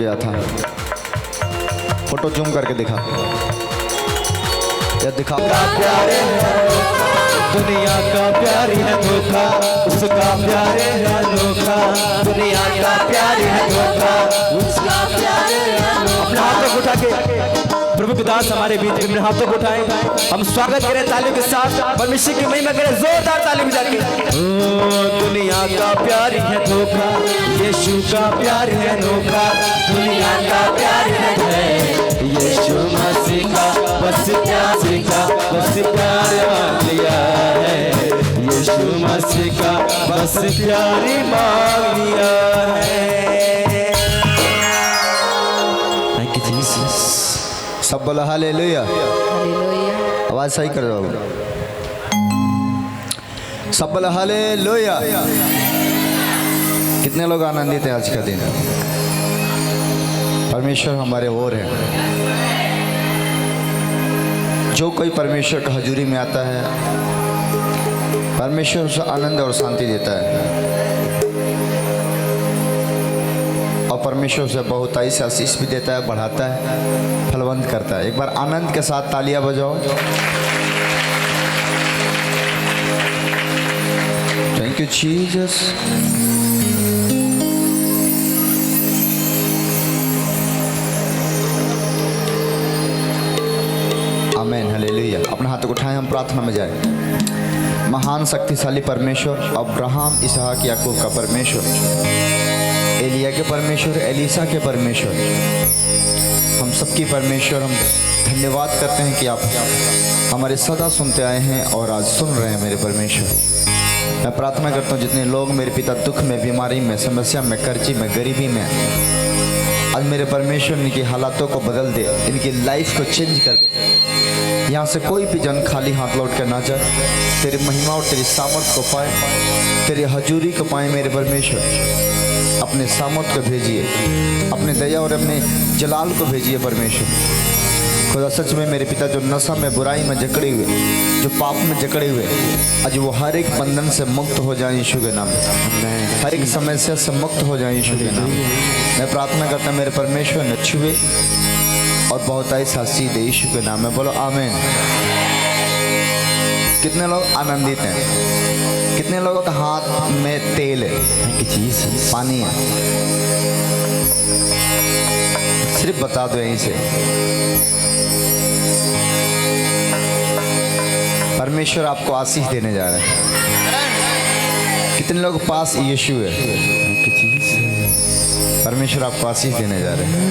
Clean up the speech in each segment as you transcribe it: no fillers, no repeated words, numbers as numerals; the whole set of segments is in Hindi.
गया था। फोटो जूम करके दिखा, या दिखा। प्यारे दुनिया का प्यार है धोखा, उसका प्यार है अनोखा। दुनिया का प्यार है धोखा, उसका प्यार है अनोखा। अपने हाथों को उठा के प्रभु के दास हमारे बीच में अपने हाथों को उठाए, हम स्वागत करें तालियों के साथ, परमेश्वर की महिमा करें जोरदार ताली बजाके। ओ दुनिया का प्यार है धोखा, यीशु का प्यार है अनोखा। दुनिया का प्यार है यीशु मसीह का, बस प्यार का, बस प्यार मांग लिया है। यीशु मसीह का बस प्यार मांग लिया है। Thank you Jesus. सब बोला हालेलुया। आवाज सही कर दो, सब बोला हालेलुया। कितने लोग आनंदित हैं आज का दिन? परमेश्वर हमारे ओर है। जो कोई परमेश्वर का हजूरी में आता है, परमेश्वर उसे आनंद और शांति देता है, और परमेश्वर उसे बहुताई से आशीष भी देता है, बढ़ाता है, फलवंत करता है। एक बार आनंद के साथ तालियां बजाओ। Thank you Jesus. आमीन, हालेलुया। अपने हाथों को उठाएं, हम प्रार्थना में जाएं। महान शक्तिशाली परमेश्वर, अब्राहम, इसहाक, याकूब का परमेश्वर, एलिया के परमेश्वर, एलीसा के परमेश्वर, हम सबकी परमेश्वर, हम धन्यवाद करते हैं कि आप हमारे सदा सुनते आए हैं और आज सुन रहे हैं मेरे परमेश्वर। मैं प्रार्थना करता हूँ जितने लोग मेरे पिता दुख में, बीमारी में, समस्या में, कर्जी में, गरीबी में, आज मेरे परमेश्वर इनकी हालातों को बदल दे, इनकी लाइफ को चेंज कर दे। यहाँ से कोई भी जन खाली हाथ लौट कर ना जाए, तेरी महिमा और तेरी सामर्थ को पाए, तेरी हजूरी को पाए मेरे परमेश्वर। अपने सामर्थ को भेजिए, अपने दया और अपने जलाल को भेजिए परमेश्वर। खुदा सच में मेरे पिता जो नशा में, बुराई में जकड़े हुए, जो पाप में जकड़े हुए, आज वो हर एक बंधन से मुक्त हो जाए यीशु के नाम में, हर एक समस्या से मुक्त हो जाए यीशु के नाम में। मैं प्रार्थना करता हूँ मेरे परमेश्वर ने छुए और बहुताई सासी दे यीशु के नाम में। बोलो आमीन। कितने लोग आनंदित हैं? कितने लोगों का हाथ में तेल है, पानी है? सिर्फ बता दो यहीं से। परमेश्वर आपको आशीष देने जा रहे हैं। कितने लोग पास यीशु है? परमेश्वर आपको आशीष देने जा रहे हैं।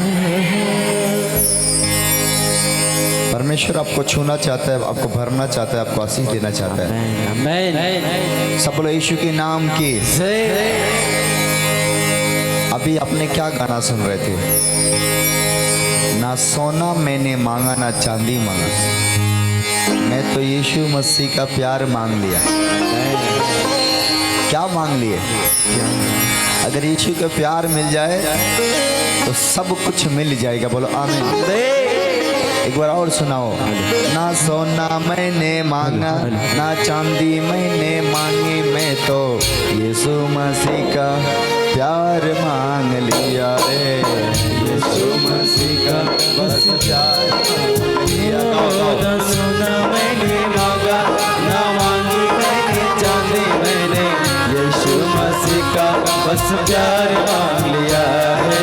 परमेश्वर आपको छूना चाहता है, आपको भरना चाहता है, आपको आशीष देना चाहता है। सब लोग यीशु के नाम की। अभी आपने क्या गाना सुन रहे थे? ना सोना मैंने मांगा, ना चांदी मांगा, मैं तो यीशु मसीह का प्यार मांग लिया। क्या मांग लिए? अगर यीशु का प्यार मिल जाए तो सब कुछ मिल जाएगा। बोलो आमीन। एक बार और सुनाओ। ना सोना मैंने मांगा, ना चांदी मैंने मांगी, मैं तो यीशु मसीह का प्यार मांग लिया रे। यीशु मसीह का बस प्यार मांग लिया। ना सोना मैंने मांगा, ना मांगी मैंने चांदी, मैंने यीशु मसीह का बस प्यार मांग लिया है।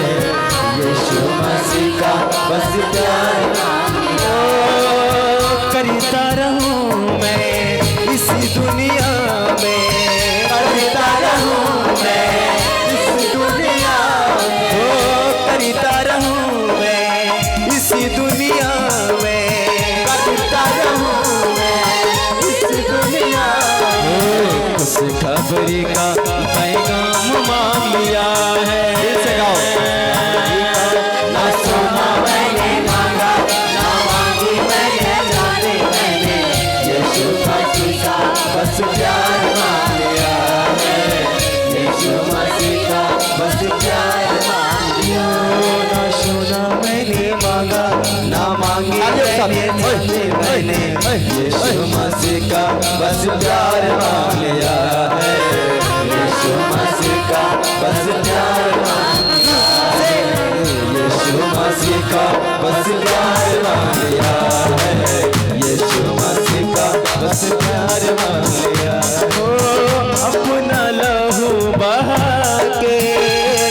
यीशु मसीह का बस प्यार मांग लिया। करता रहूं मैं इसी दुनिया में, करता रहूं मैं इस दुनिया में, करता रहूं मैं इसी दुनिया में, करता रहूं मैं इस दुनिया में। उस खबरी का पैगाम मांग लिया है। ना सोना मैंने मांगा, ना मांगी मैंने चांदी, मैंने यीशु मसीह का बस प्यार मांग लिया है। यीशु मसीह का बस प्यार मांग लिया। ना सोना मैंने मांगा, ना मांगी मैंने चांदी, मैंने यीशु मसीह का बस प्यार मांग लिया है। यीशु मसीह का बस प्यार मांग लिया है। मसीह का बस प्यार मांग लिया है, यीशु मसीह का बस प्यार मांग लिया। ओ अपना लहू बहा के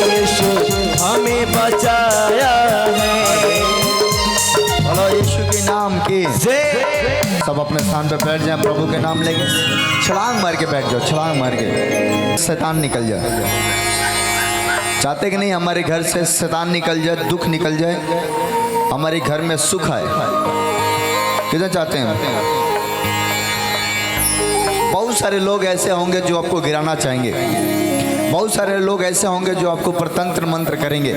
यीशु हमें बचाया है। बोलो यीशु के नाम की। सब अपने स्थान पे बैठ जाए, प्रभु के नाम लेके छलांग मार के बैठ जाओ, छलांग मार के। शैतान निकल जाए, चाहते कि नहीं हमारे घर से शैतान निकल जाए, दुख निकल जाए, हमारे घर में सुख आए? कितना चाहते हैं? बहुत सारे लोग ऐसे होंगे जो आपको गिराना चाहेंगे, बहुत सारे लोग ऐसे होंगे जो आपको परतंत्र मंत्र करेंगे,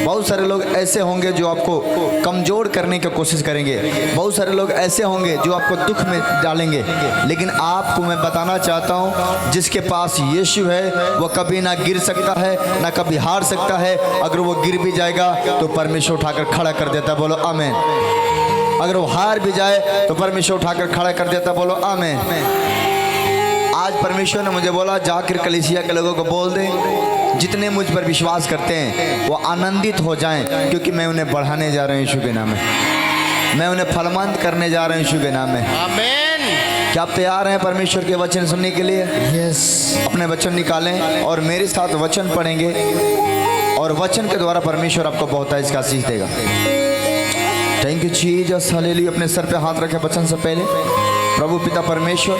बहुत सारे लोग ऐसे होंगे जो आपको कमजोर करने की कोशिश करेंगे, बहुत सारे लोग ऐसे होंगे जो आपको दुख में डालेंगे। लेकिन आपको मैं बताना चाहता हूँ, जिसके पास यीशु है वो कभी ना गिर सकता है, ना कभी हार सकता है। अगर वो गिर भी जाएगा तो परमेश्वर उठाकर खड़ा कर देता। बोलो आमीन। अगर वो हार भी जाए तो परमेश्वर उठाकर खड़ा कर देता। बोलो आमीन। आज परमेश्वर ने मुझे बोला जाकर कलीसिया के लोगों को बोल दे, जितने मुझ पर विश्वास करते हैं वो आनंदित हो जाएं, क्योंकि मैं उन्हें बढ़ाने जा रहा हूँ यीशु के नाम में, मैं उन्हें फलवंत करने जा रहा हूँ यीशु के नाम में। आमीन। क्या आप तैयार हैं परमेश्वर के वचन सुनने के लिए? यस। अपने वचन निकालें और मेरे साथ वचन पढ़ेंगे, और वचन के द्वारा परमेश्वर आपको बहुत इसका आशीष देगा। Thank you Jesus, hallelujah. अपने सर पे हाथ रखें वचन से पहले। प्रभु पिता परमेश्वर,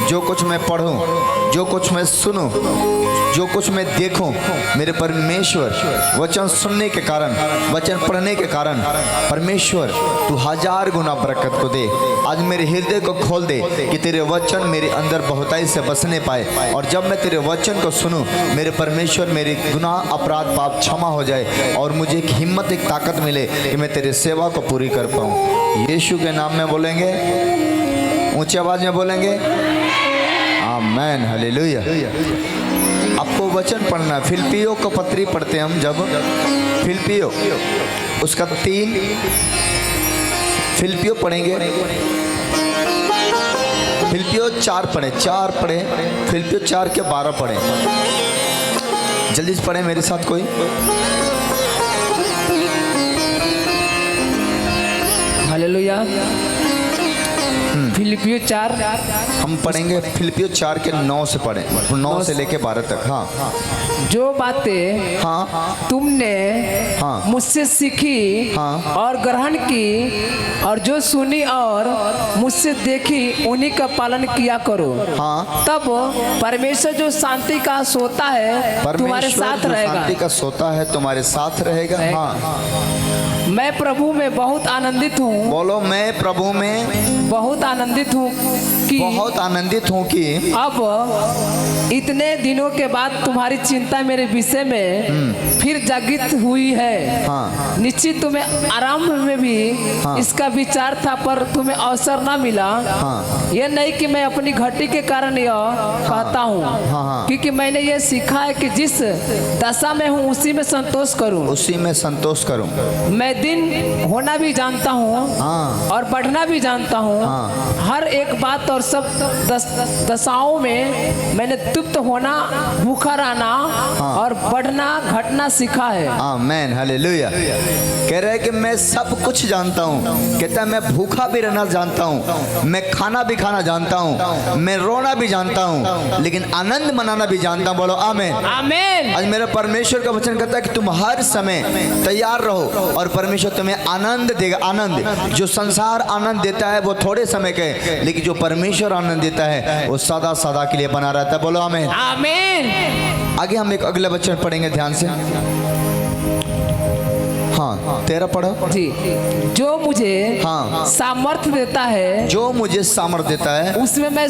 जो कुछ मैं पढ़ूं, जो कुछ मैं सुनूं, जो कुछ मैं देखूं, मेरे परमेश्वर वचन सुनने के कारण, वचन पढ़ने के कारण परमेश्वर तू 1000 गुना बरकत को दे। आज मेरे हृदय को खोल दे कि तेरे वचन मेरे अंदर बहुताई से बसने पाए, और जब मैं तेरे वचन को सुनूं, मेरे परमेश्वर मेरे गुनाह अपराध पाप क्षमा हो जाए, और मुझे एक हिम्मत, एक ताकत मिले कि मैं तेरे सेवा को पूरी कर पाऊँ। यीशु के नाम में बोलेंगे, ऊंची आवाज में बोलेंगे आमीन, हालेलुया। आपको वचन पढ़ना है। फिलिपियों को पत्री पढ़ते हैं हम, जब फिलिपियों उसका 3 फिलिपियों पढ़ेंगे, फिलिपियों 4 पढ़े, फिलिपियों 4 के 12 पढ़े। जल्दी से पढ़े मेरे साथ कोई। हालेलुया। फिलिपियों 4 हम पढ़ेंगे, फिलिपियों 4 के 9 से पढ़े, 9 से लेके 12 तक। हाँ। जो बातें हाँ तुमने हाँ मुझसे सीखी हाँ और ग्रहण की, और जो सुनी और मुझसे देखी, उन्हीं का पालन किया करो। हाँ। तब परमेश्वर जो शांति का सोता है तुम्हारे साथ रहेगा। शांति का सोता है तुम्हारे साथ रहेगा। हाँ। मैं प्रभु में बहुत आनंदित हूँ। बोलो, मैं प्रभु में बहुत आनंदित हूँ कि अब इतने दिनों के बाद तुम्हारी चिंता मेरे विषय में फिर जागृत हुई है। हाँ। निश्चित तुम्हें आरंभ में भी इसका विचार था, पर तुम्हें अवसर ना मिला। हाँ। यह नहीं कि मैं अपनी घटी के कारण यह कहता हूँ, क्योंकि मैंने यह सीखा है कि जिस दशा में हूँ उसी में संतोष करूँ। उसी में संतोष करूँ। मैं दिन होना भी जानता हूँ और बढ़ना भी जानता हूँ। हर एक बात और सब दशाओं में मैंने तृप्त होना, भूखा रहना और बढ़ना घटना सीखा है। आमीन, हालेलुया। कह रहे हैं कि मैं सब कुछ जानता हूँ। कहता है मैं भूखा भी रहना जानता हूँ, मैं खाना भी खाना जानता हूँ, मैं रोना भी जानता हूँ, लेकिन आनंद मनाना भी जानता हूँ। बोलो आमीन, आमीन। आज मेरे परमेश्वर का वचन कहता है कि तुम हर समय तैयार रहो और परमेश्वर तुम्हें आनंद देगा। आनंद, जो संसार आनंद देता है वो थोड़े समय के, लेकिन जो परमेश्वर आनंद देता है वो सदा सदा के लिए बना रहता है। बोलो आमीन, आमीन। आगे हम एक अगला वचन पढ़ेंगे ध्यान से। हाँ, 13 पढ़ो जी। जो मुझे सामर्थ्य देता है, जो मुझे सामर्थ्य देता है, उसमें मैं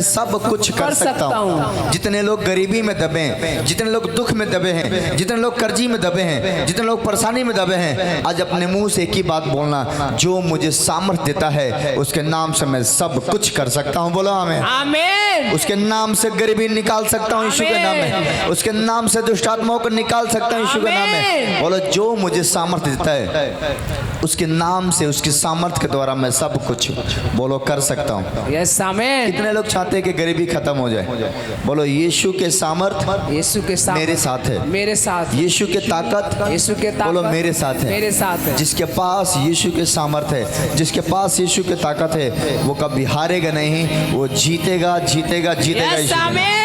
सब कुछ कर सकता हूँ। जितने लोग गरीबी में दबे हैं, जितने लोग दुख में दबे हैं, जितने लोग कर्जी में दबे हैं, जितने लोग परेशानी में दबे हैं, आज अपने मुंह से एक ही बात बोलना, जो मुझे सामर्थ्य देता है उसके नाम से मैं सब कुछ कर सकता हूँ। बोलो आमीन, आमीन। उसके नाम से गरीबी निकाल सकता हूँ यीशु के नाम में, उसके नाम से दुष्ट आत्माओं को निकाल सकता हूँ यीशु के नाम में। बोलो जो मुझे सामर्थ्य देता है उसके नाम से, उसकी सामर्थ्य के द्वारा मैं सब कुछ बोलो कर सकता हूँ। यस आमीन। कितने लोग चाहते हैं कि गरीबी खत्म हो जाए? बोलो यीशु के सामर्थ्य यीशु के साथ मेरे साथ है। मेरे साथ यीशु के ताकत यीशु के ताकत बोलो मेरे साथ है। मेरे साथ है। जिसके पास यीशु के सामर्थ्य है, जिसके पास यीशु की ताकत है, वो कभी हारेगा नहीं, वो जीतेगा जीतेगा जीतेगा। यस आमीन।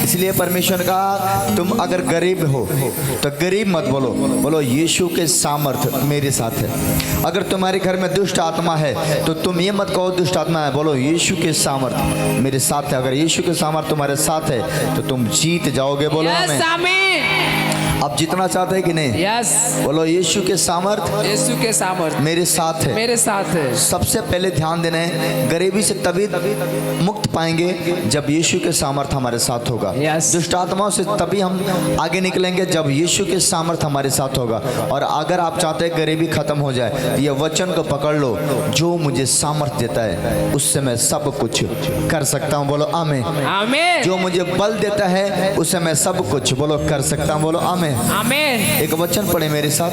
इसलिए परमेश्वर का तुम अगर गरीब हो तो गरीब मत बोलो, बोलो यीशु के सामर्थ्य मेरे साथ है। अगर तुम्हारे घर में दुष्ट आत्मा है तो तुम ये मत कहो दुष्ट आत्मा है, बोलो यीशु के सामर्थ्य मेरे साथ है। अगर यीशु के सामर्थ्य तुम्हारे साथ है तो तुम जीत जाओगे। बोलो यस आमीन। अब जितना चाहते हैं कि नहीं? यस। बोलो यीशु के सामर्थ्य यीशु के सामर्थ्य मेरे साथ है। मेरे साथ है। सबसे पहले ध्यान देना है, गरीबी से तभी मुक्त पाएंगे जब यीशु के सामर्थ्य हमारे साथ होगा। Yes. दुष्ट आत्माओं से तभी हम आगे निकलेंगे जब यीशु के सामर्थ्य हमारे साथ होगा। और अगर आप चाहते हैं गरीबी खत्म हो जाए तो ये वचन को पकड़ लो, जो मुझे सामर्थ्य देता है उससे मैं सब कुछ कर सकता हूँ। बोलो आमीन। आमीन। जो मुझे बल देता है उससे मैं सब कुछ बोलो कर सकता हूँ। बोलो आमीन। आमीन। एक वचन पढ़े मेरे साथ।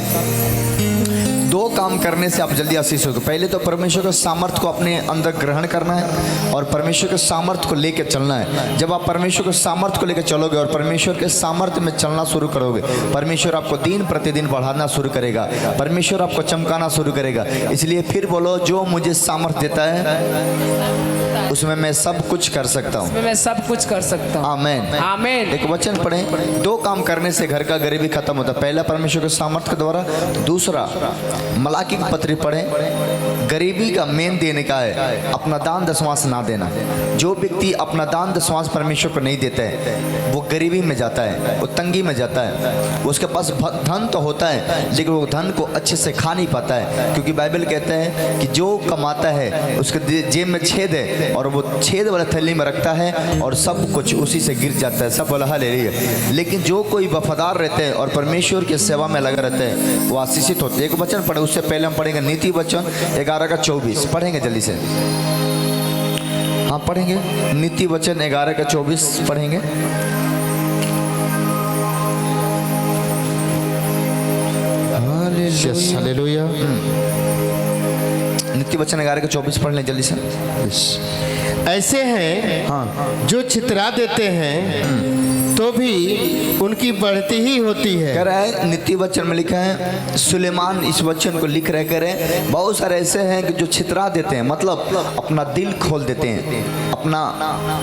दो काम करने से आप जल्दी आशीष होगे। पहले तो परमेश्वर के सामर्थ्य को अपने अंदर ग्रहण करना है और परमेश्वर के सामर्थ्य को लेकर चलना है। जब आप परमेश्वर के सामर्थ्य को लेकर चलोगे और परमेश्वर के सामर्थ्य में चलना शुरू करोगे, परमेश्वर आपको दिन प्रतिदिन बढ़ाना शुरू करेगा, परमेश्वर आपको चमकाना शुरू करेगा। इसलिए फिर बोलो, जो मुझे सामर्थ्य देता है उसमें मैं सब कुछ कर सकता हूँ। मैं सब कुछ कर सकता हूँ। आमीन। आमीन। एक वचन पढ़ें। दो काम करने से घर का गरीबी खत्म होता है। पहला परमेश्वर के सामर्थ्य के द्वारा, दूसरा मलाकी की पत्री पढ़ें। गरीबी का मेन देने का है अपना दान दशमांश ना देना। जो व्यक्ति अपना दान दशमांश परमेश्वर को नहीं देता है वो गरीबी में जाता है, वो तंगी में जाता है। उसके पास धन तो होता है लेकिन वो धन को अच्छे से खा नहीं पाता है, क्योंकि बाइबल कहता है कि जो कमाता है उसके जेब में छेद है और वो छेद वाला थैली में रखता है और सब कुछ उसी से गिर जाता है। सब बोला हालेलुया। लेकिन जो कोई वफादार रहते हैं और परमेश्वर की सेवा में लगा रहते हैं वो आशीषित होते हैं। एक वचन पढ़े, उससे पहले हम पढ़ेंगे नीति वचन 11:24। पढ़ेंगे जल्दी से। हाँ पढ़ेंगे नीति वचन 11:24 पढ़ेंगे। हालेलुया। नीति वचन 11:24 पढ़ लें जल्दी से। ऐसे हैं हाँ जो छितरा देते हैं तो भी उनकी बढ़ती ही होती है। कह रहा है नीति वचन में लिखा है, सुलेमान इस वचन को लिख रहे करें बहुत सारे ऐसे हैं कि जो छितरा देते हैं, मतलब अपना दिल खोल देते हैं अपना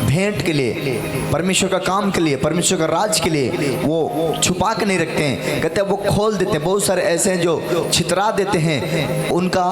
भेंट के लिए, परमेश्वर का काम के लिए, परमेश्वर का राज के लिए। वो छुपा के नहीं रखते हैं, कहते हैं वो खोल देते हैं। बहुत सारे ऐसे हैं जो छितरा देते हैं, उनका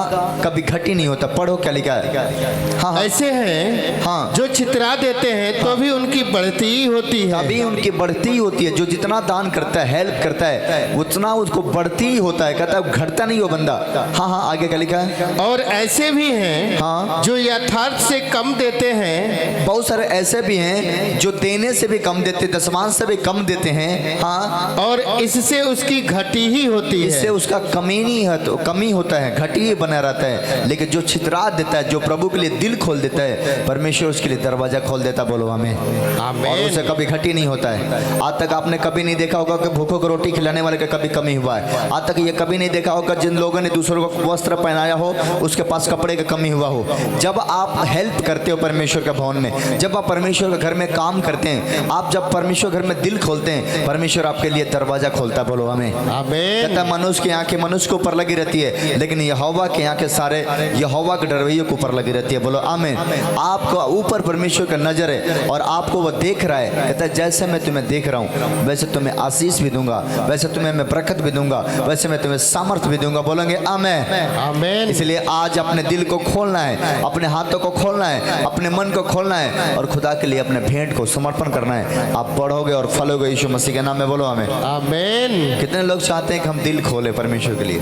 कभी घटी नहीं होता। पढ़ो क्या लिखा है। हाँ ऐसे हैं हाँ जो छितरा देते हैं तो भी उनकी बढ़ती ही होती है। अभी उनकी बढ़ती होती है। जो जितना दान करता है, हेल्प करता है, उतना उसको बढ़ती ही होता है। कहता है घटता नहीं हो बंदा। हाँ हाँ आगे क्या लिखा है। और ऐसे भी हैं हाँ जो यथार्थ से कम देते हैं। बहुत सारे ऐसे भी हैं जो देने से भी कम देते, दशमांश से भी कम देते हैं। हाँ और इससे उसकी घटी ही होती इससे है। उसका कमी नहीं है तो कमी होता है, घटी ही बना रहता है। लेकिन जो छितरा देता है, जो प्रभु के लिए दिल खोल देता है, परमेश्वर उसके लिए दरवाजा खोल देता। बोलो हमें। और उसे कभी घटी नहीं होता है। आज तक आपने कभी नहीं देखा होगा कि भूखों को रोटी खिलाने वाले का कभी कमी हुआ है। आज तक ये कभी नहीं देखा होगा जिन लोगों ने दूसरों को वस्त्र पहनाया हो उसके पास कपड़े का कमी हुआ हो। जब आप हेल्प करते हो परमेश्वर के भवन में, जब आप परमेश्वर के घर में काम करते हैं, आप जब परमेश्वर घर में दिल खोलते हैं, परमेश्वर आपके लिए दरवाजा खोलता। बोलो हमें। आमीन। कहता है मनुष्य की आंखें मनुष्य के ऊपर लगी रहती है लेकिन यहोवा की आंखें सारे यहोवा के डरवैयों के ऊपर लगी रहती है। बोलो आमीन। आपको ऊपर परमेश्वर का नजर है और आपको वो देख रहा है। कहता है जैसे मैं तुम्हें देख रहा हूँ वैसे तुम्हें आशीष भी दूंगा, वैसे तुम्हें मैं बरकत भी दूंगा, वैसे मैं तुम्हें सामर्थ भी दूंगा। बोलेंगे आमीन। आमीन। इसलिए आज अपने दिल को खोलना है, अपने हाथों को खोलना है, अपने मन को खोलना है और खुदा के लिए अपने भेंट को समर्पण करना है। आप बढ़ोगे और फलोगे यीशु मसीह के नाम में। बोलो आमीन। आमीन। कितने लोग चाहते हैं कि हम दिल खोले परमेश्वर के लिए,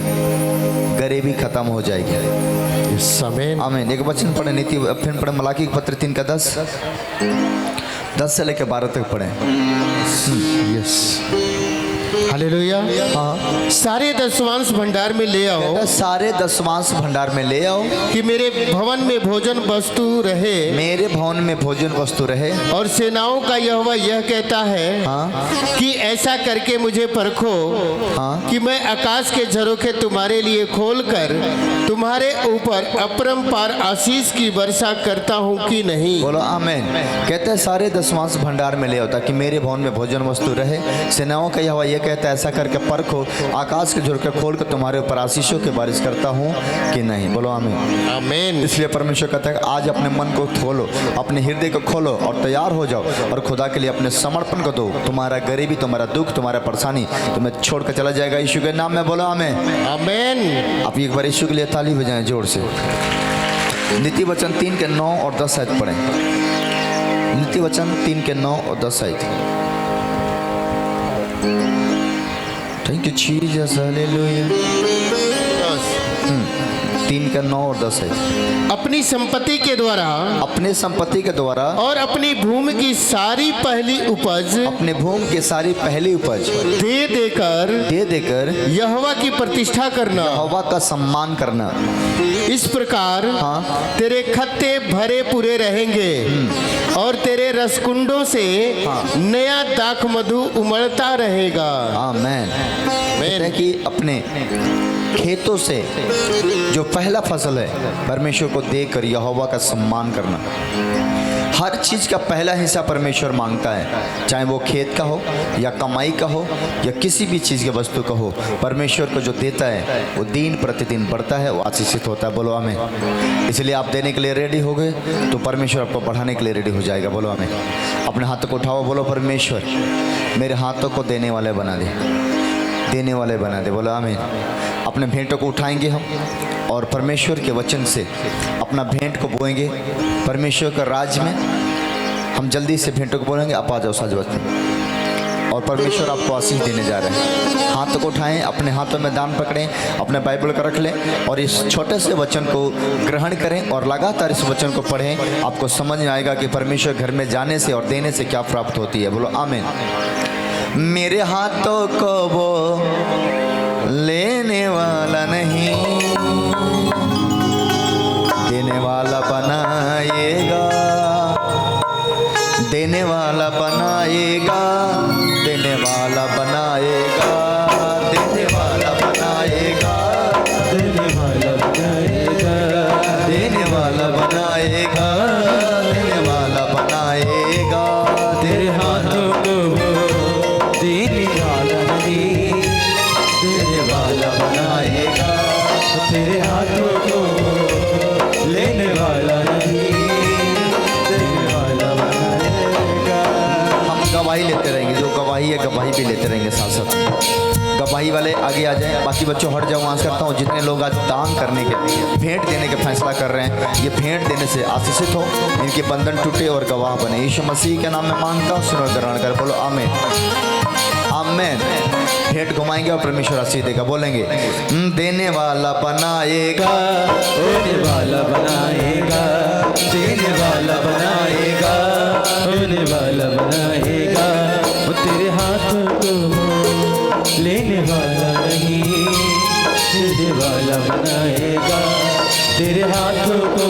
गरीबी खत्म हो जाएगी। आमीन। आमीन। एक वचन पढ़े नीति, फिर पढ़े मलाकी की पत्र 3:10 से लेकर 12 तक पढ़े। यस। हालेलुया। हाँ, सारे दसवांश भंडार में ले आओ कहता है, सारे दसवांश भंडार में ले आओ कि मेरे भवन में भोजन वस्तु रहे। मेरे भवन में भोजन वस्तु रहे। और सेनाओं का यहोवा यह कहता है हाँ, कि ऐसा करके मुझे परखो हाँ। कि मैं आकाश के झरोखे तुम्हारे लिए खोलकर तुम्हारे ऊपर अपरंपार आशीष की वर्षा करता हूँ कि नहीं। बोलो आमीन। कहते हैं सारे दसवांश भंडार में ले होता कि मेरे भवन में भोजन वस्तु रहे। सेनाओं का यहोवा यह कहता है ऐसा करके परखो, आकाश के झरोखे खोल कर तुम्हारे ऊपर आशीषों की बारिश करता हूँ कि नहीं। बोलो आमीन। आमीन। इसलिए परमेश्वर कहता है आज अपने मन को खोलो, अपने हृदय को खोलो और तैयार हो जाओ और खुदा के लिए अपने समर्पण को दो। तुम्हारा गरीबी, तुम्हारा दुख, तुम्हारा परेशानी तुम्हें छोड़ कर चला जाएगा यीशु के नाम में। बोलो आमीन। आमीन। आप एक बार यीशु के लिए ताली बजाएं जोर से। नीति वचन 3 के 9 और 10 आयत पढ़ें। नीति वचन 3 के 9 और 10 आयत। Thank you Jesus, hallelujah. 3 के 9 और 10 आयत। अपनी संपत्ति के द्वारा अपने संपत्ति के द्वारा और अपनी भूमि की सारी पहली उपज अपने भूमि की सारी पहली उपज दे देकर यहोवा की प्रतिष्ठा करना। का सम्मान करना। इस प्रकार हाँ। तेरे खत्ते भरे पूरे रहेंगे और तेरे रसकुंडों से नया दाख मधु उमड़ता रहेगा। आमीन। कहते हैं कि अपने खेतों से जो पहला फसल है परमेश्वर को देकर यहोवा का सम्मान करना। हर चीज़ का पहला हिस्सा परमेश्वर मांगता है, चाहे वो खेत का हो या कमाई का हो या किसी भी चीज़ के वस्तु का हो। परमेश्वर को जो देता है वो दिन प्रतिदिन बढ़ता है, वो आशीषित होता है। बोलो आमीन। इसलिए आप देने के लिए रेडी हो गए तो परमेश्वर आपको बढ़ाने के लिए रेडी हो जाएगा। बोलो आमीन। अपने हाथों को उठाओ, बोलो परमेश्वर मेरे हाथों को देने वाले बना दे, देने वाले बना दे। बोलो आमीन। अपने भेंटों को उठाएंगे हम और परमेश्वर के वचन से अपना भेंट को बोएंगे परमेश्वर का राज में। हम जल्दी से भेंटों को बोलेंगे, आप आ जाओ साजवत में, और परमेश्वर आपको आशीष देने जा रहे हैं। हाथों को उठाएं, अपने हाथों में दान पकड़ें, अपने बाइबल को रख लें और इस छोटे से वचन को ग्रहण करें और लगातार इस वचन को पढ़ें। आपको समझ में आएगा कि परमेश्वर घर में जाने से और देने से क्या प्राप्त होती है। बोलो आमीन। मेरे हाथों को वो लेने वाला नहीं, देने वाला बनाएगा, देने वाला बनाएगा, देने वाला बनाएगा, देने वाला बनाएगा, देने वाला बनाएगा, देने वाला बनाएगा, देने वाला बनाएगा। तेरे हाथों को देने वाला नहीं, देने वाला बनाएगा। तेरे हाथों को लेने वाला नहीं, देने वाला बनाएगा। हम गवाही लेते रहेंगे, जो गवाही है गवाही भी लेते रहेंगे साथ साथ। गवाही वाले आगे आ जाएं, बाकी बच्चों हट जाओ। वहाँ से करता हूँ जितने लोग आज दान करने के भेंट देने का फैसला कर रहे हैं, ये भेंट देने से आशीषित हो, इनके बंधन टूटे और गवाह बने। यीशु मसीह के नाम में मांगता हूँ, सुनो ग्रहण कर। बोलो आमीन। आमीन। भेंट घुमाएंगे और परमेश्वर आशीष देगा। बोलेंगे देने वाला बनाएगा, होने वाला बनाएगा, देने वाला बनाएगा, होने वाला बनाएगा। वो तेरे हाथों को लेने वाला नहीं, देने वाला बनाएगा। तेरे हाथों को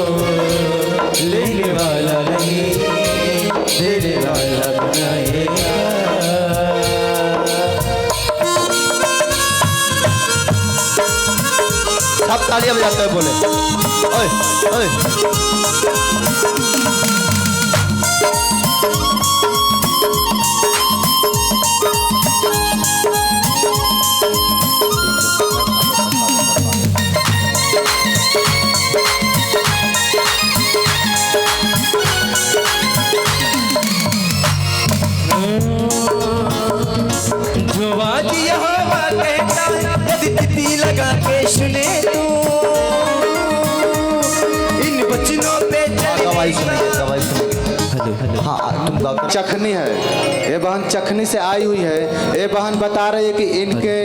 लेने वाला नहीं, देने वाला बनाएगा। सब तालियां बजाते हुए बोले ओए ओए। जो आज यहोवा कहता यदि तिथि लगा के सुने तू, इन वचनों पे गवाही सुनिए, गवाही सुनिए। हाँ तुम गाओ। चखनी है, ये बहन चखनी से आई हुई है। ये बहन बता रही है कि इनके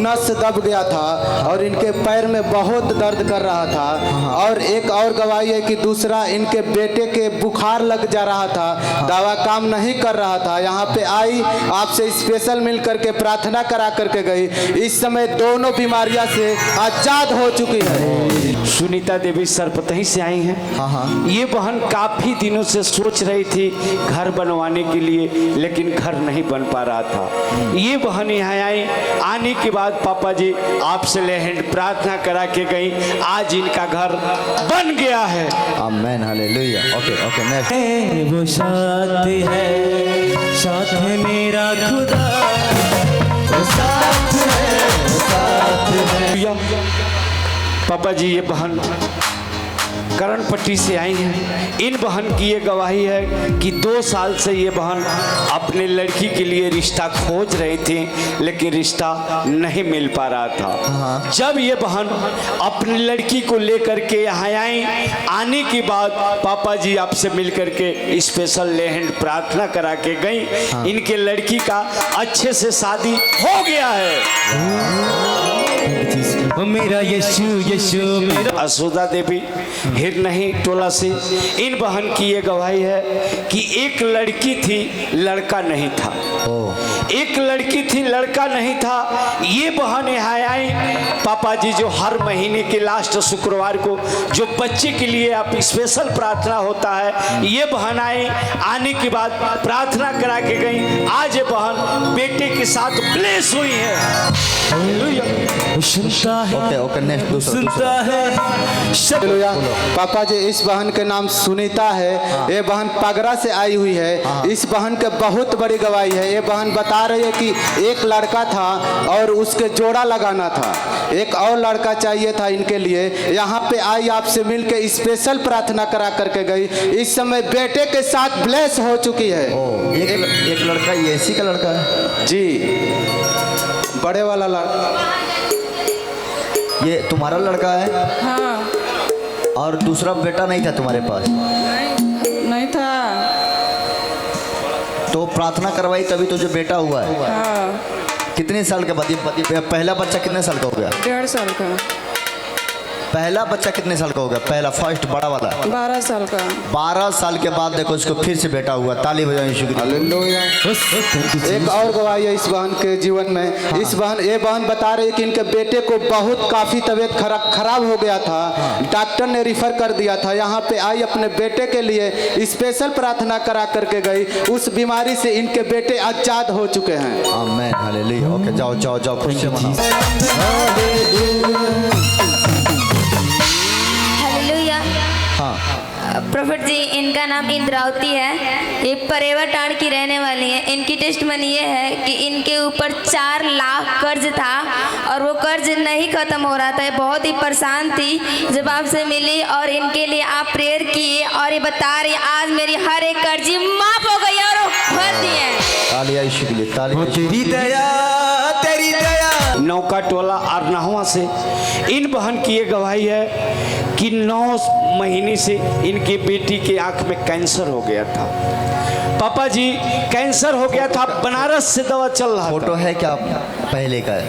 नस दब गया था और इनके पैर में बहुत दर्द कर रहा था। और एक और गवाही है कि दूसरा इनके बेटे के बुखार लग जा रहा था, दवा काम नहीं कर रहा था। यहाँ पे आई, आपसे स्पेशल मिल करके प्रार्थना करा करके गई। इस समय दोनों बीमारियां से आजाद हो चुकी है। सुनीता देवी सरपतही से आई हैं। ये बहन काफी दिनों से सोच रही थी घर बनवाने के लिए, लेकिन घर नहीं बन पा रहा था। ये बहन यहाँ आई, आने के बाद पापा जी आपसे लेहन प्रार्थना करा के गई, आज इनका घर बन गया है। आमेन, हालेलुया। Okay okay, next. वो साथ है, साथ है मेरा खुदा, वो साथ है, वो साथ है। पापा जी ये बहन करणपट्टी से आई हैं। इन बहन की ये गवाही है कि 2 साल से ये बहन अपने लड़की के लिए रिश्ता खोज रही थी, लेकिन रिश्ता नहीं मिल पा रहा था। जब ये बहन अपनी लड़की को लेकर के यहाँ आई, आने के बाद पापा जी आपसे मिल करके स्पेशल लेहन प्रार्थना करा के गई। इनके लड़की का अच्छे से शादी हो गया है। मेरा यीशु यीशु मेरा। असुदा देवी हिरनही टोला से इन बहन की ये गवाही है कि एक लड़की थी, लड़का नहीं था। एक लड़की थी, लड़का नहीं था। ये बहन यहाँ आई, पापा जी जो हर महीने के लास्ट शुक्रवार को जो बच्चे के लिए आप स्पेशल प्रार्थना होता है, ये बहन आई, आने के बाद प्रार्थना करा के गई। आज ये बहन बेटे के साथ ब्लेस हुई है। सुनता है, ओके ओके, नेक्स्ट, दूसरा है। हालेलुया। पापा जी इस बहन के नाम सुनीता है। ये बहन पगरा से आई हुई है। इस बहन के बहुत बड़ी गवाही है। ये बहन बता रही है कि एक लड़का था और उसके जोड़ा लगाना था, एक और लड़का चाहिए था इनके लिए। यहाँ पे आई, आपसे मिल के स्पेशल प्रार्थना करा करके गई। इस समय बेटे के साथ ब्लेस हो चुकी है। एक लड़का, ये इसी का लड़का है जी, बड़े वाला लड़का। ये तुम्हारा लड़का है? हाँ। और दूसरा बेटा नहीं था तुम्हारे पास? नहीं था। तो प्रार्थना करवाई तभी तो जो बेटा हुआ है। हाँ। कितने साल के बाद ये पहला बच्चा कितने साल का हो गया? 1.5 साल का। पहला बच्चा कितने साल का हो गया? पहला फर्स्ट बड़ा वाला 12 साल का। 12 साल के बाद देखो इसको फिर से बेटा हुआ। ताली बजाओ यीशु की। हालेलुया। एक और गवाही है इस बहन के जीवन में। इस बहन, ये बहन बता रही है कि इनके बेटे को बहुत काफी तबीयत खराब हो गया था। डॉक्टर ने रिफर कर दिया था। यहाँ पे आई, अपने बेटे के लिए स्पेशल प्रार्थना करा करके गई। उस बीमारी से इनके बेटे आजाद हो चुके हैं। आमेन, हालेलुया। ओके, जाओ जाओ जाओ, खुश से मनाओ। हालेलुया। हाँ, प्रॉफिट जी, इनका नाम इंद्रावती है। ये परेवा टाड़ की रहने वाली है। इनकी टेस्टमनी ये है कि इनके ऊपर 4 लाख कर्ज था और वो कर्ज नहीं खत्म हो रहा था। ये बहुत ही परेशान थी। जब आपसे मिली और इनके लिए आप प्रेयर किए और ये बता रही आज मेरी हर एक कर्ज माफ हो गई और भर दिए। ताली यीशु के लिए, ताली। तेरी दया, तेरी दया। नौका टोला अरनाहुआ से इन बहन की ये गवाही है कि 9 महीने से इनकी बेटी के आंख में कैंसर हो गया था। पापा जी कैंसर हो गया था, बनारस से दवा चल रहा था। फोटो है क्या पहले का? है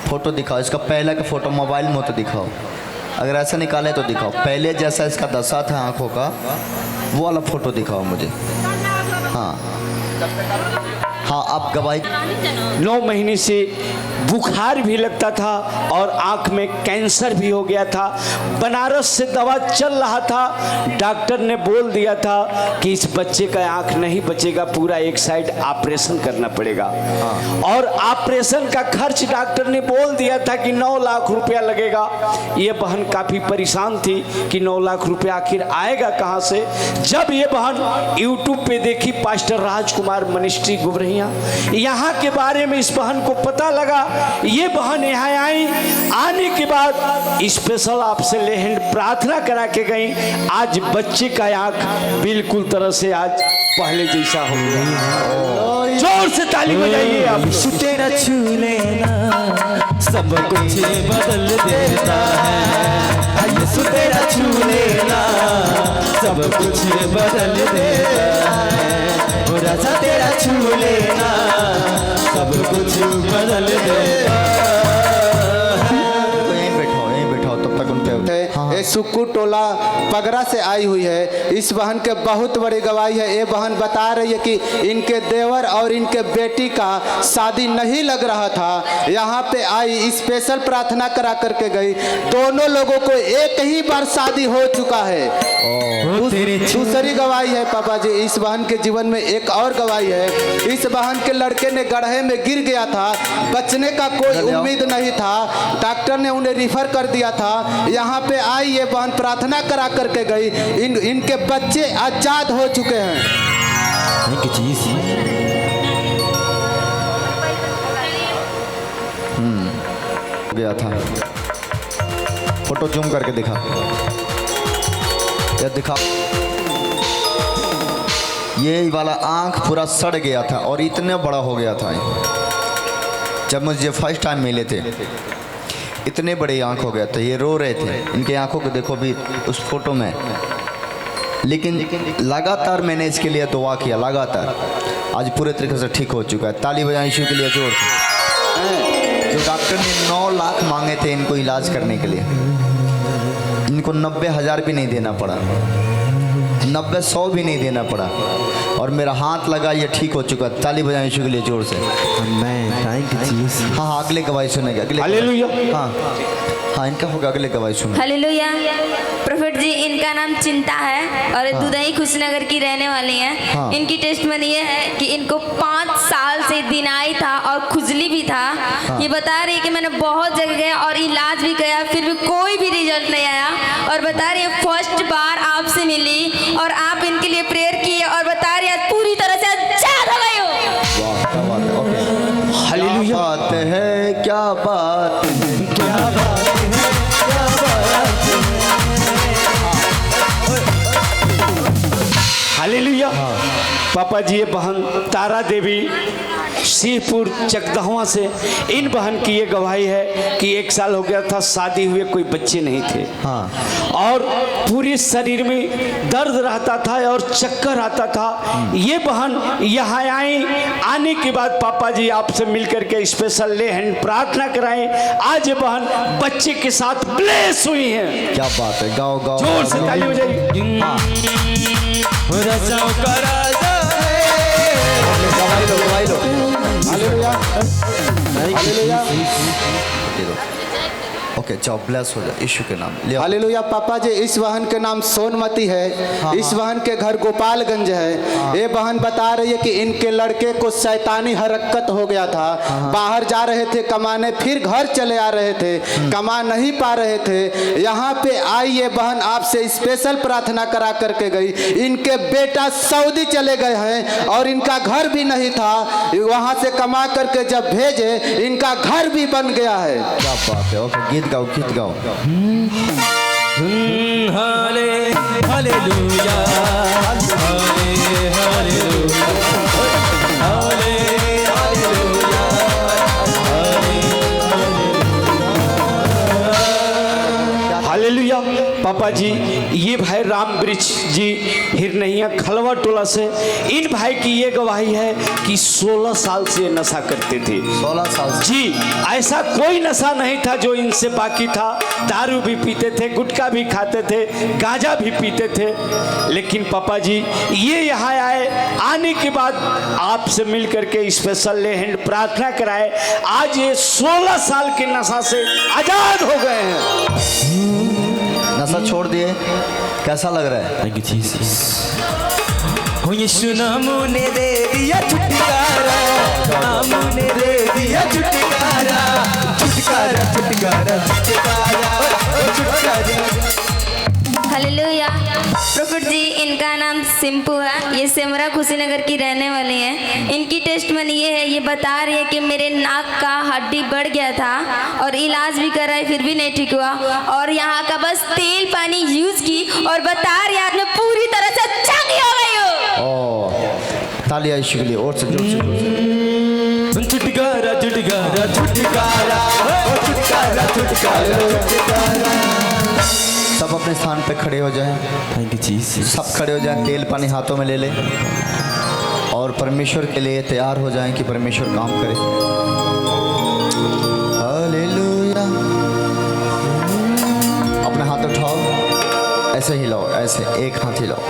फोटो दिखाओ इसका, पहले का फोटो मोबाइल में हो तो दिखाओ। अगर ऐसा निकाले तो दिखाओ। पहले जैसा इसका दशा था आंखों का, वो वाला फोटो दिखाओ मुझे। हाँ हाँ, आप गवाही। 9 महीने से बुखार भी लगता था और आंख में कैंसर भी हो गया था। बनारस से दवा चल रहा था। डॉक्टर ने बोल दिया था कि इस बच्चे का आंख नहीं बचेगा, पूरा एक साइड ऑपरेशन करना पड़ेगा। और ऑपरेशन का खर्च डॉक्टर ने बोल दिया था कि 9 लाख रुपया लगेगा। ये बहन काफ़ी परेशान थी कि 9 लाख रुपया आखिर आएगा कहाँ से। जब ये बहन यूट्यूब पे देखी पास्टर राजकुमार मिनिस्ट्री गुबरहिया, यहाँ के बारे में इस बहन को पता लगा। ये बहन यहाँ आई, आने के बाद स्पेशल आपसे लेहन प्रार्थना करा के गई। आज बच्चे का आंख बिल्कुल तरह से आज पहले जैसा हो गया। जोर से ताली बजाइए आप। तेरा छू लेना सब कुछ बदल देता है। यीशु तेरा छू लेना सब कुछ बदल देता है। राजा तेरा छू लेना सब कुछ बदल देता तो यहीं बैठाओ तब तक उनके ये सुक्कू टोला पगरा से आई हुई है। इस बहन के बहुत बड़ी गवाही है। ये बहन बता रही है कि इनके देवर और इनके बेटी का शादी नहीं लग रहा था, यहाँ पे आई स्पेशल प्रार्थना करा करके गई। दोनों लोगों को एक ही बार शादी हो चुका है। दूसरी गवाही है पापा जी, इस बहन के जीवन में एक और गवाही है। इस बहन के लड़के ने गड्ढे में गिर गया था, बचने का कोई उम्मीद नहीं था, डॉक्टर ने उन्हें रिफर कर दिया था। यहाँ पे आई ये बहन प्रार्थना करा करके गई। इनके बच्चे आजाद हो चुके हैं। थैंक यू जी। गया था, फोटो जूम करके दिखा, ये दिखा, ये वाला आंख पूरा सड़ गया था और इतने बड़ा हो गया था। जब मुझे फर्स्ट टाइम मिले थे इतने बड़े आंख हो गया था, ये रो रहे थे। इनके आंखों को देखो भी उस फोटो में। लेकिन लगातार मैंने इसके लिए दुआ किया, लगातार। आज पूरे तरीके से ठीक हो चुका है। ताली बजाएं यीशु के लिए जोर से। जो डॉक्टर ने 9 लाख मांगे थे इनको इलाज करने के लिए, इनको 90,000 भी नहीं देना पड़ा, 90-100 भी नहीं देना पड़ा, और मेरा हाथ लगा, ये ठीक हो चुका। ताली बजाएं यीशु के लिए जोर से। हाँ, अगले गवाही सुनेगा। अगले हाँ, इनका होगा अगले गवाही सुनेगा। हालेलुया। प्रॉफिट जी, इनका नाम चिंता है और दुदई खुशनगर की रहने वाली हैं। हाँ। इनकी टेस्टमनी ये है कि इनको 5 साल से दिनाई था और खुजली भी था। ये बता रही है कि मैंने बहुत जगह गया और इलाज भी किया, फिर भी कोई भी रिजल्ट नहीं आया। और बता रही है फर्स्ट बार आपसे मिली और आप इनके लिए प्रेयर किए और बता रही है पूरी तरह से आजाद हो गई हो। वाह, क्या बात है। Okay, hallelujah. बात है, क्या बात, क्या बात है, क्या बात है। हालेलुया। पापा जी, ये बहन तारा देवी सिंहपुर चकदहवा से, इन बहन की ये गवाही है कि 1 साल हो गया था शादी हुए, कोई बच्चे नहीं थे। हाँ। और पूरे शरीर में दर्द रहता था और चक्कर आता था। ये बहन यहाँ आई, आने के बाद पापा जी आपसे मिलकर के स्पेशल ले हैंड प्रार्थना कराएं। आज ये बहन बच्चे के साथ ब्लेस हुई है। क्या बात है। गाओ गाओ, जोर से ताली बजाइए। गवाही लो। Hallelujah, hallelujah. ओके, जाओ, ब्लेस हो जाए यीशु के नाम। ले हालेलुया। पापा जी, इस बहन के नाम सोनमती है। इस बहन के घर गोपालगंज है। ये बहन बता रही है कि इनके लड़के को शैतानी हरकत हो गया था। बाहर जा रहे थे कमाने, फिर घर चले आ रहे थे, कमा नहीं पा रहे थे। यहाँ पे आई ये बहन आपसे स्पेशल प्रार्थना करा करके गई। इनके बेटा सऊदी चले गए हैं और इनका घर भी नहीं था, वहाँ से कमा करके जब भेजे इनका घर भी बन गया है। क्या बात है। ओके, गीत गाओ, गीत गाओ। Hallelujah, hallelujah. पापा जी, ये भाई राम वृक्ष जी हिरनैया खलवा टोला से, इन भाई की ये गवाही है कि 16 साल से नशा करते थे। 16 साल से जी, ऐसा कोई नशा नहीं था जो इनसे बाकी था। दारू भी पीते थे, गुटखा भी खाते थे, गांजा भी पीते थे। लेकिन पापा जी ये यहाँ आए, आने के बाद आपसे मिल करके स्पेशल ले हैंड प्रार्थना कराए। आज ये 16 साल के नशा से आजाद हो गए हैं। नशा छोड़ दिए, कैसा लग रहा है? Thank you Jesus. हो यीशु नामों ने दे दिया छुटकारा, नामों ने दे दिया छुटकारा, छुटकारा छुटकारा छुटकारा। हालेलुया। प्रॉफिट जी, इनका नाम सिंपू है। ये सिमरा कुशीनगर की रहने वाली हैं। इनकी टेस्टमनी ये है, ये बता रही है कि मेरे नाक का हड्डी बढ़ गया था और इलाज भी कराए, फिर भी नहीं ठीक हुआ। और यहाँ का बस तेल पानी यूज की और बता रही है मैं पूरी तरह से चंगी हो गई हूँ। ओह, तालियां यीशु के लिए और से जोर से। छुटकारा छुटकारा छुटकारा छुटकारा छुटकारा छुटकारा। सब अपने स्थान पे खड़े हो जाएं। Thank you Jesus. सब खड़े हो जाएं, तेल पानी हाथों में ले लें और और परमेश्वर के लिए तैयार हो जाएं कि परमेश्वर काम करे। हालेलुया। अपना हाथ उठाओ, ऐसे हिलाओ, ऐसे एक हाथ हिलाओ,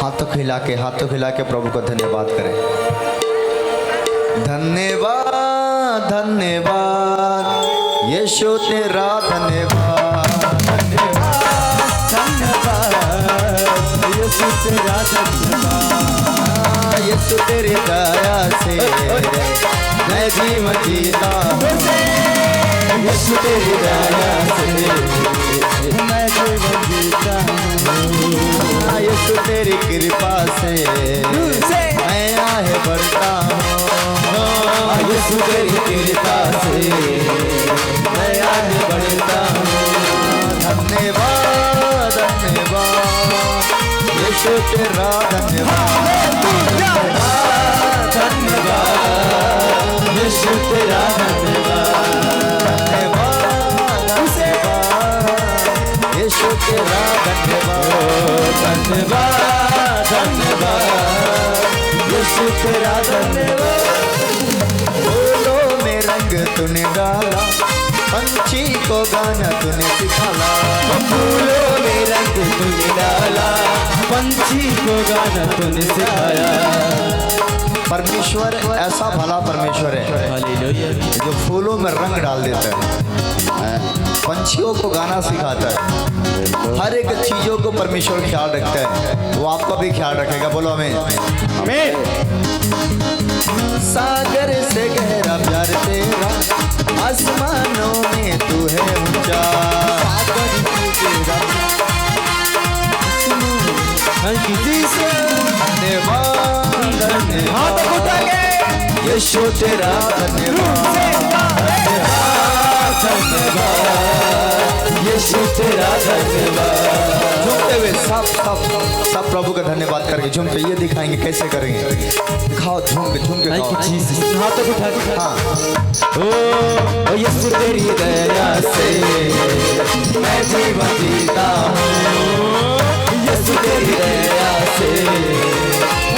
हाथों को हिला के प्रभु को धन्यवाद करें। धन्यवाद धन्यवाद यीशु तेरा धन्यवाद, यीशु तेरा धन्यवाद, यीशु तेरी दया से मैं जीवन जीता हूँ। यीशु तेरी दया से मैं जीवन जीता हूँ। यीशु तेरी कृपा से मैं आगे बढ़ता हूँ। यीशु तेरी कृपा से मैं आगे बढ़ता हूँ। धन्यवाद धन्यवाद यीशु तेरा धन्यवाद, धन्यवाद यीशु तेरा धन्यवाद यीशु तेरा धन्यवाद, धन्यवाद धन्यवाद यीशु तेरा धन्यवाद। फूलों में रंग तूने डाला, पंछी को गाना तूने सिखाला। फूलों में रंग तूने डाला, पंछी को गाना तूने सिखाया। परमेश्वर ऐसा भला परमेश्वर है जो फूलों में रंग डाल देता है, पंछियों को गाना सिखाता है, हर एक चीजों को परमेश्वर ख्याल रखता है। वो आपका भी ख्याल रखेगा। बोलो हमें। सागर से गहरा प्यार तेरा, आसमानों में तू है ऊंचा। धन्यवाद धन्यवाद यीशु तेरा धन्यवाद, यीशु तेरा धन्यवाद। झूमते हुए सब प्रभु का धन्यवाद करके झूम के ये दिखाएंगे कैसे करेंगे। दिखाओ, झूम के खाओ। हाथों को उठा के हाँ। ओ यीशु तेरी दया से मैं जीवन जीता हूँ। यीशु तेरी दया से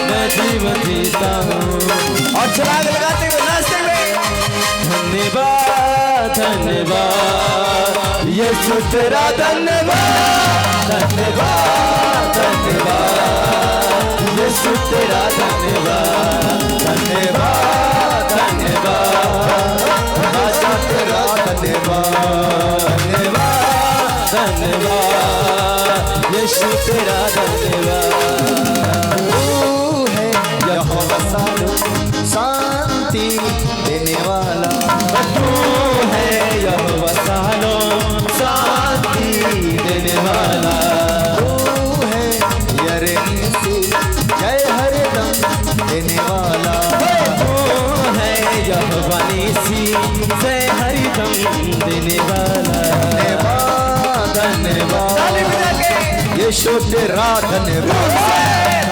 मैं जीवन जीता हूँ। और छलांग लगाते हुए नाचते हुए धन्यवाद धन्यवाद यीशु तेरा धन्यवाद, धन्यवाद धन्यवाद यीशु तेरा धन्यवाद, धन्यवाद धन्यवाद राजा तेरा धन्यवाद, धन्यवाद धन्यवाद यीशु तेरा धन्यवाद। तू है यहोवा शांति देने वाला, तू है यहोवा शांति देने वाला। तू है यरेसी जय हरदम देने वाला। तू है यहोवा नीसी जय हरिदम देने वाला। धन्यवाद धन्यवाद यीशु तेरा धन्यवाद,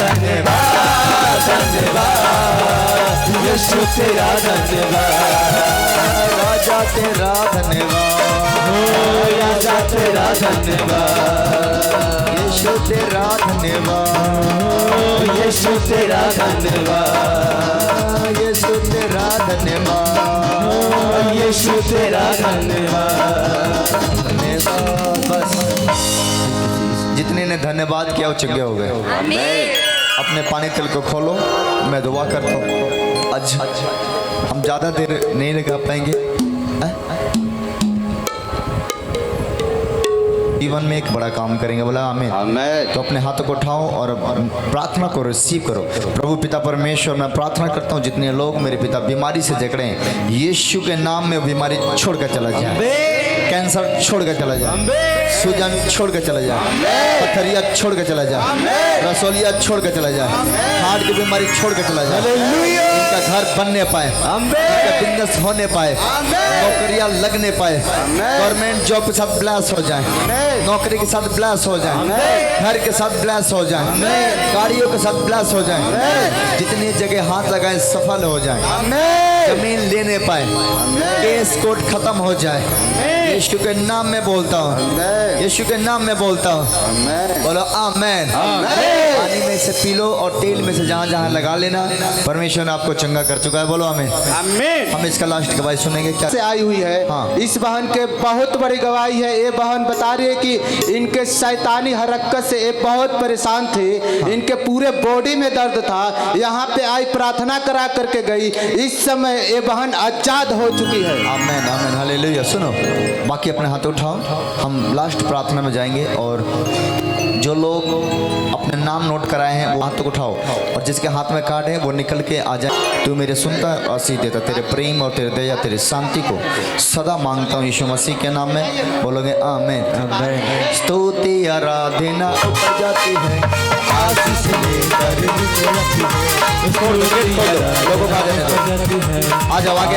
धन्यवाद धन्यवाद यीशु तेरा धन्यवाद। राजा तेरा धन्यवाद, राजा तेरा धन्यवाद, यीशु तेरा धन्यवाद, यीशु तेरा धन्यवाद, यीशु तेरा धन्यवाद, यीशु तेरा धन्यवाद। धन्यवाद। बस जितने ने धन्यवाद किया वो चंगे हो गए। अपने पानी तिल को खोलो, मैं दुआ करता हूँ। आज हम ज़्यादा देर नहीं लगा पाएंगे। जीवन में एक बड़ा काम करेंगे। बोला आमीन। तो अपने हाथों को उठाओ और प्रार्थना को रिसीव करो। प्रभु पिता परमेश्वर, मैं प्रार्थना करता हूँ जितने लोग मेरे पिता बीमारी से जकड़े हैं, यीशु के नाम में बीमारी छोड़कर चला जाए, कैंसर छोड़कर चला जाए, सूजन छोड़कर चला जाए, पथरिया छोड़कर चला जाए, रसोलिया छोड़कर चला जाए, हार्ट की बीमारी छोड़कर चला जाए, इनका घर बनने पाए, इनका बिजनेस होने पाए, नौकरियां लगने पाए, गवर्नमेंट जॉब के साथ ब्लास हो जाए, नौकरी के साथ ब्लास हो जाए, घर के साथ ब्लास हो जाए, गाड़ियों के साथ ब्लास हो जाए, जितनी जगह हाथ लगाए सफल हो जाए। जमीन लेने पाए, केस कोर्ट खत्म हो जाए। यीशु के नाम में बोलता हूँ, यीशु के नाम में बोलता हूँ। बोलो आमेन। पानी में से पी लो और तेल में से जहाँ जहाँ लगा लेना। परमेश्वर ने आपको चंगा कर चुका है। बोलो आमेन। हम इसका लास्ट गवाही सुनेंगे। क्या से आई हुई है। हाँ। इस बहन के बहुत बड़ी गवाही है। ये बहन बता रही है कि इनके शैतानी हरकत से ये बहुत परेशान थे। इनके पूरे बॉडी में दर्द था। यहाँ पे आई प्रार्थना करा करके गई। इस समय ये बहन आजाद हो चुकी है। आमेन आमेन हालेलुया। सुनो, बाकी अपने हाथ उठाओ, हम लास्ट प्रार्थना में जाएंगे। और जो लोग अपने नाम नोट कराए हैं वो हाथ तक उठाओ, और जिसके हाथ में कार्ड है वो निकल के आ जाए। तू मेरे सुनता और आशीष देता, तेरे प्रेम और तेरे दया तेरे शांति को सदा मांगता हूँ यीशु मसीह के नाम में। बोलोगे आमेन। स्तुति आराधना ऊपर जाती है, आशीष लेकर नीचे आती है। लोगों को आ जाओ आगे।